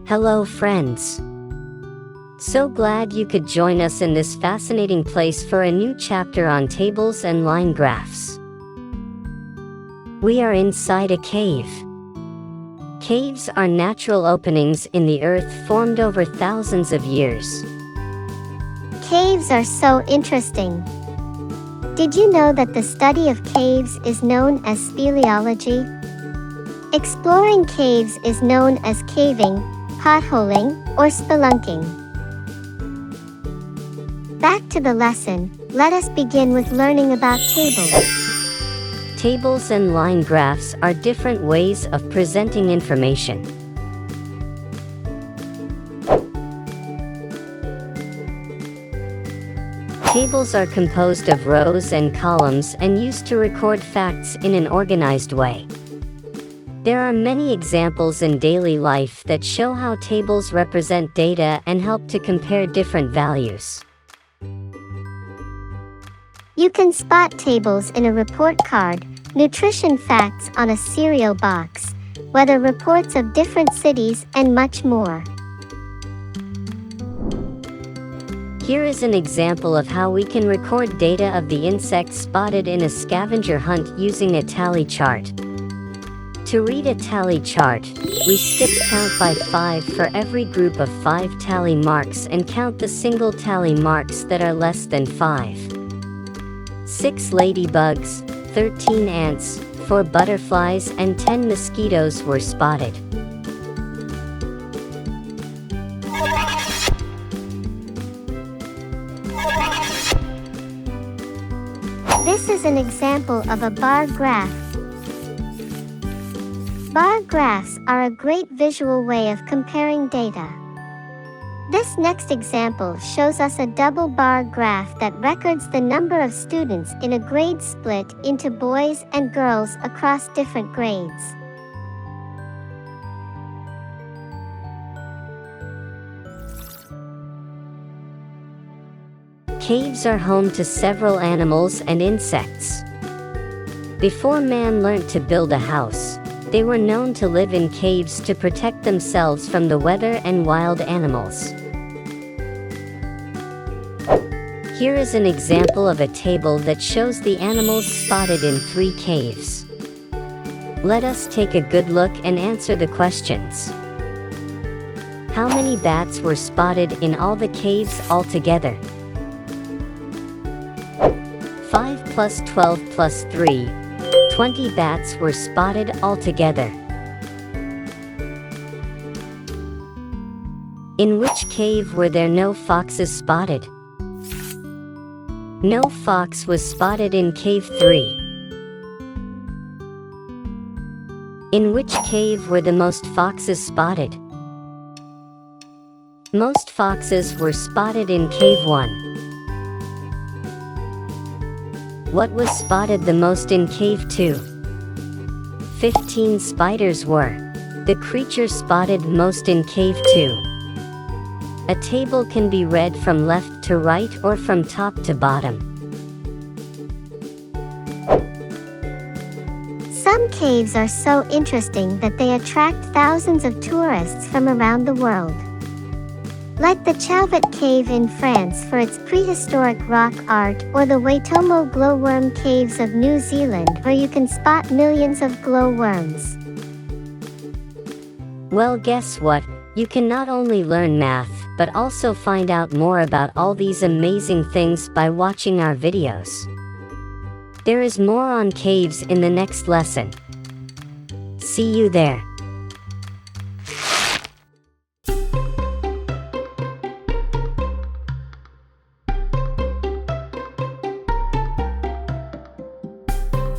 Hello friends! So glad you could join us in this fascinating place for a new chapter on tables and line graphs. We are inside a cave. Caves are natural openings in the earth formed over thousands of years. Caves are so interesting. Did you know that the study of caves is known as speleology? Exploring caves is known as caving, potholing, or spelunking. Back to the lesson, let us begin with learning about tables. Tables and line graphs are different ways of presenting information. Tables are composed of rows and columns and used to record facts in an organized way. There are many examples in daily life that show how tables represent data and help to compare different values. You can spot tables in a report card, nutrition facts on a cereal box, weather reports of different cities, and much more. Here is an example of how we can record data of the insects spotted in a scavenger hunt using a tally chart. To read a tally chart, we skip count by 5 for every group of 5 tally marks and count the single tally marks that are less than 5. 6 ladybugs, 13 ants, 4 butterflies, and 10 mosquitoes were spotted. This is an example of a bar graph. Bar graphs are a great visual way of comparing data. This next example shows us a double bar graph that records the number of students in a grade split into boys and girls across different grades. Caves are home to several animals and insects. Before man learnt to build a house, they were known to live in caves to protect themselves from the weather and wild animals. Here is an example of a table that shows the animals spotted in 3 caves. Let us take a good look and answer the questions. How many bats were spotted in all the caves altogether? 5 plus 12 plus 3. 20 bats were spotted altogether. In which cave were there no foxes spotted? No fox was spotted in cave 3. In which cave were the most foxes spotted? Most foxes were spotted in cave 1. What was spotted the most in cave 2? 15 spiders were the creature spotted most in cave 2. A table can be read from left to right or from top to bottom. Some caves are so interesting that they attract thousands of tourists from around the world. Like the Chauvet Cave in France for its prehistoric rock art, or the Waitomo glowworm caves of New Zealand where you can spot millions of glowworms. Well, guess what? You can not only learn math, but also find out more about all these amazing things by watching our videos. There is more on caves in the next lesson. See you there.